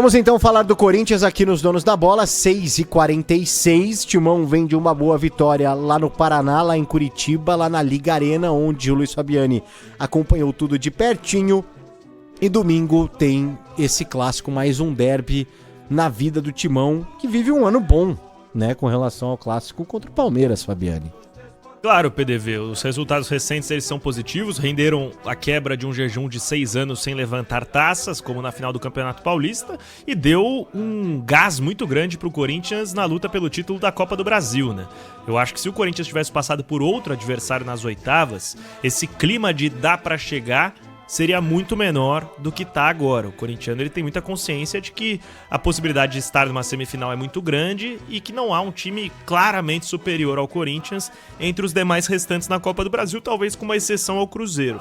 Vamos então falar do Corinthians aqui nos Donos da Bola, 6h46. Timão vem de uma boa vitória lá no Paraná, lá em Curitiba, lá na Liga Arena, onde o Luiz Fabiani acompanhou tudo de pertinho. E domingo tem esse clássico, mais um derby na vida do Timão, que vive um ano bom, né, com relação ao clássico contra o Palmeiras, Fabiani. Claro, PDV, os resultados recentes eles são positivos, renderam a quebra de um jejum de 6 anos sem levantar taças, como na final do Campeonato Paulista, e deu um gás muito grande pro Corinthians na luta pelo título da Copa do Brasil, né? Eu acho que se o Corinthians tivesse passado por outro adversário nas oitavas, esse clima de dá pra chegar seria muito menor do que tá agora. O corintiano ele tem muita consciência de que a possibilidade de estar numa semifinal é muito grande e que não há um time claramente superior ao Corinthians entre os demais restantes na Copa do Brasil, talvez com uma exceção ao Cruzeiro.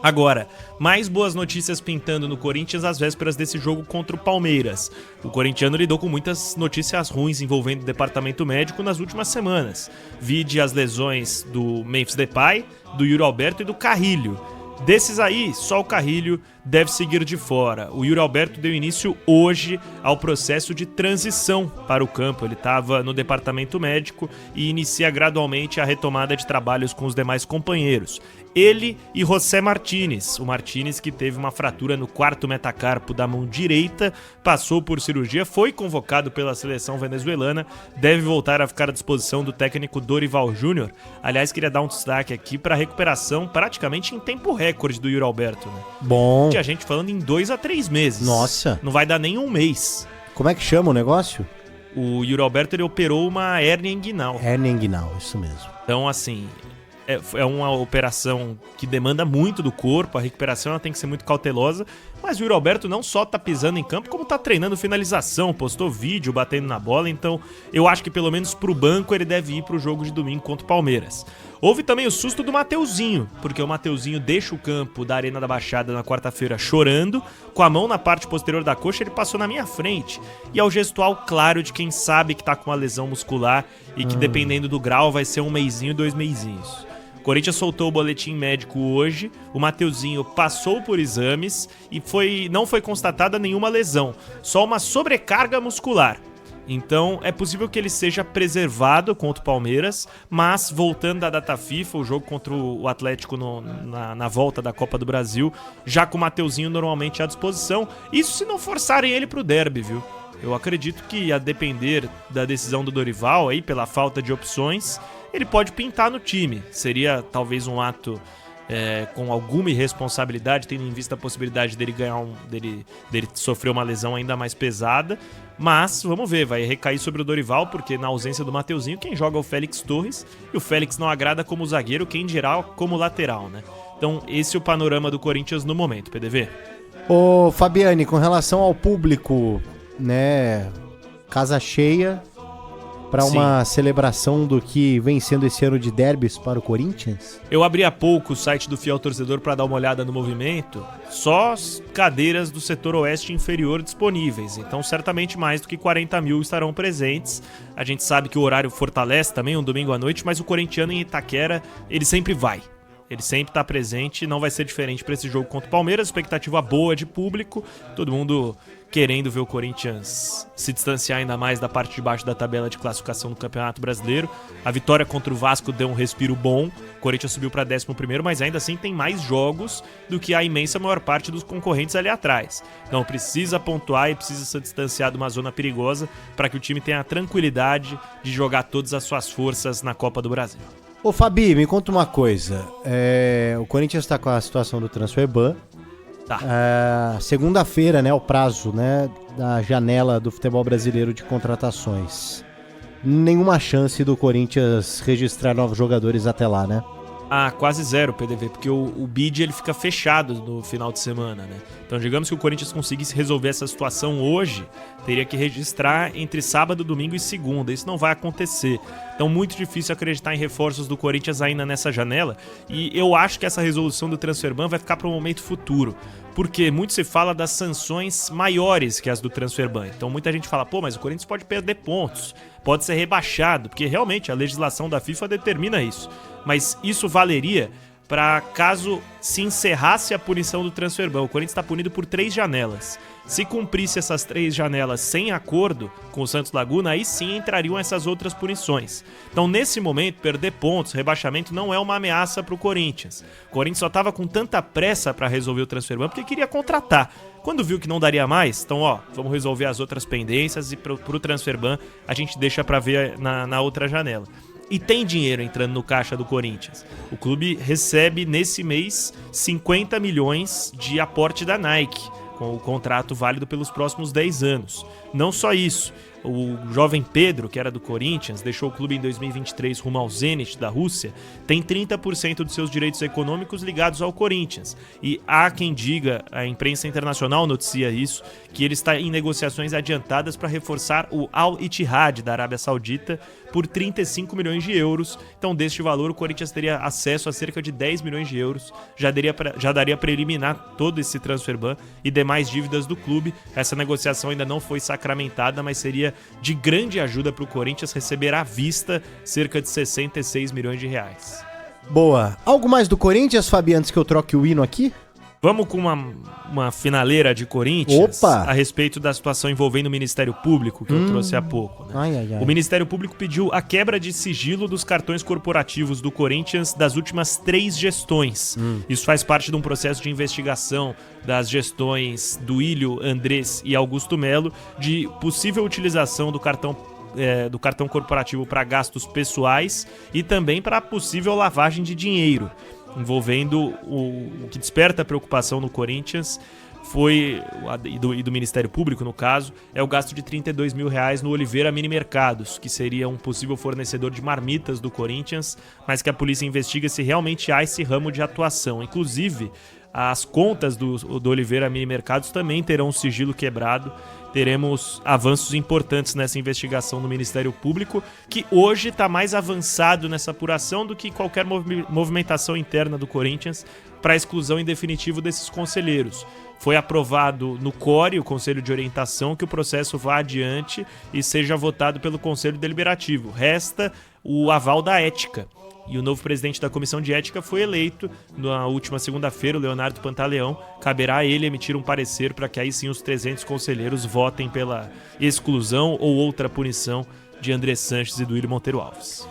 Agora, mais boas notícias pintando no Corinthians às vésperas desse jogo contra o Palmeiras. O corintiano lidou com muitas notícias ruins envolvendo o departamento médico nas últimas semanas. Vide as lesões do Memphis Depay, do Yuri Alberto e do Carrilho. Desses aí, só o Carrilho deve seguir de fora. O Yuri Alberto deu início hoje ao processo de transição para o campo. Ele estava no departamento médico e inicia gradualmente a retomada de trabalhos com os demais companheiros. Ele e José Martínez. O Martínez, que teve uma fratura no quarto metacarpo da mão direita, passou por cirurgia, foi convocado pela seleção venezuelana, deve voltar a ficar à disposição do técnico Dorival Júnior. Aliás, queria dar um destaque aqui para a recuperação praticamente em tempo recorde do Yuri Alberto, né? Bom. Tinha gente falando em 2 a 3 meses. Nossa. Não vai dar nem um mês. Como é que chama o negócio? O Yuri Alberto ele operou uma hérnia inguinal. Hérnia inguinal, isso mesmo. Então, assim, é uma operação que demanda muito do corpo, a recuperação ela tem que ser muito cautelosa, mas o Yuri Alberto não só tá pisando em campo, como tá treinando finalização, postou vídeo batendo na bola, então eu acho que pelo menos pro banco ele deve ir pro jogo de domingo contra o Palmeiras. Houve também o susto do Mateuzinho, porque o Mateuzinho deixa o campo da Arena da Baixada na quarta-feira chorando, com a mão na parte posterior da coxa, ele passou na minha frente, e é o gestual claro de quem sabe que tá com uma lesão muscular e que dependendo do grau vai ser um mesinho, 2 meizinhos. O Corinthians soltou o boletim médico hoje, o Mateuzinho passou por exames e não foi constatada nenhuma lesão, só uma sobrecarga muscular. Então é possível que ele seja preservado contra o Palmeiras, mas voltando da data FIFA, o jogo contra o Atlético na volta da Copa do Brasil, já com o Mateuzinho normalmente à disposição, isso se não forçarem ele pro derby, viu? Eu acredito que, a depender da decisão do Dorival, aí, pela falta de opções, ele pode pintar no time. Seria talvez um ato com alguma irresponsabilidade, tendo em vista a possibilidade dele dele sofrer uma lesão ainda mais pesada. Mas vamos ver, vai recair sobre o Dorival, porque na ausência do Mateuzinho, quem joga é o Félix Torres, e o Félix não agrada como zagueiro, quem dirá como lateral, né? Então esse é o panorama do Corinthians no momento, PDV. Ô Fabiani, com relação ao público, né, casa cheia para uma celebração do que vem sendo esse ano de derbys para o Corinthians? Eu abri há pouco o site do Fiel Torcedor para dar uma olhada no movimento, só as cadeiras do setor oeste inferior disponíveis, então certamente mais do que 40 mil estarão presentes. A gente sabe que o horário fortalece também, um domingo à noite, mas o corintiano em Itaquera, ele sempre vai. Ele sempre está presente e não vai ser diferente para esse jogo contra o Palmeiras. Expectativa boa de público, todo mundo querendo ver o Corinthians se distanciar ainda mais da parte de baixo da tabela de classificação do Campeonato Brasileiro. A vitória contra o Vasco deu um respiro bom, o Corinthians subiu para 11º, mas ainda assim tem mais jogos do que a imensa maior parte dos concorrentes ali atrás. Então precisa pontuar e precisa se distanciar de uma zona perigosa para que o time tenha a tranquilidade de jogar todas as suas forças na Copa do Brasil. Ô Fabi, me conta uma coisa, o Corinthians está com a situação do Transferban. Tá. Segunda-feira, né, o prazo, né, da janela do futebol brasileiro de contratações. Nenhuma chance do Corinthians registrar novos jogadores até lá, né? Quase zero, PDV, porque o bid ele fica fechado no final de semana, né? Então, digamos que o Corinthians conseguisse resolver essa situação hoje, teria que registrar entre sábado, domingo e segunda. Isso não vai acontecer. Então, muito difícil acreditar em reforços do Corinthians ainda nessa janela. E eu acho que essa resolução do Transferban vai ficar para um momento futuro. Porque muito se fala das sanções maiores que as do Transferban. Então, muita gente fala, mas o Corinthians pode perder pontos, pode ser rebaixado, porque realmente a legislação da FIFA determina isso. Mas isso valeria para caso se encerrasse a punição do transfer ban. O Corinthians está punido por 3 janelas. Se cumprisse essas 3 janelas sem acordo com o Santos Laguna, aí sim entrariam essas outras punições. Então, nesse momento, perder pontos, rebaixamento, não é uma ameaça para o Corinthians. O Corinthians só estava com tanta pressa para resolver o transfer ban porque queria contratar. Quando viu que não daria mais, então, vamos resolver as outras pendências e pro transfer ban a gente deixa para ver na outra janela. E tem dinheiro entrando no caixa do Corinthians. O clube recebe nesse mês 50 milhões de aporte da Nike, com o contrato válido pelos próximos 10 anos. Não só isso, o jovem Pedro, que era do Corinthians, deixou o clube em 2023 rumo ao Zenit da Rússia, tem 30% dos seus direitos econômicos ligados ao Corinthians. E há quem diga, a imprensa internacional noticia isso, que ele está em negociações adiantadas para reforçar o Al Ittihad da Arábia Saudita por 35 milhões de euros. Então, deste valor, o Corinthians teria acesso a cerca de 10 milhões de euros. Já daria para eliminar todo esse transfer ban e demais dívidas do clube. Essa negociação ainda não foi sacramentada, mas seria de grande ajuda para o Corinthians receber à vista cerca de 66 milhões de reais. Boa. Algo mais do Corinthians, Fabi, antes que eu troque o hino aqui? Vamos com uma finaleira de Corinthians. Opa! A respeito da situação envolvendo o Ministério Público, que eu trouxe há pouco. Né? Ai. O Ministério Público pediu a quebra de sigilo dos cartões corporativos do Corinthians das últimas 3 gestões. Isso faz parte de um processo de investigação das gestões do Ilho, Andrés e Augusto Melo, de possível utilização do cartão corporativo para gastos pessoais e também para possível lavagem de dinheiro, envolvendo o que desperta a preocupação no Corinthians e do Ministério Público, no caso, é o gasto de R$32 mil no Oliveira Mini Mercados, que seria um possível fornecedor de marmitas do Corinthians, mas que a polícia investiga se realmente há esse ramo de atuação. Inclusive, as contas do Oliveira Mini Mercados também terão um sigilo quebrado. Teremos avanços importantes nessa investigação do Ministério Público, que hoje está mais avançado nessa apuração do que qualquer movimentação interna do Corinthians para a exclusão em definitivo desses conselheiros. Foi aprovado no CORE, o Conselho de Orientação, que o processo vá adiante e seja votado pelo Conselho Deliberativo. Resta o aval da ética. E o novo presidente da Comissão de Ética foi eleito na última segunda-feira, o Leonardo Pantaleão. Caberá a ele emitir um parecer para que aí sim os 300 conselheiros votem pela exclusão ou outra punição de André Sanches e do Willian Monteiro Alves.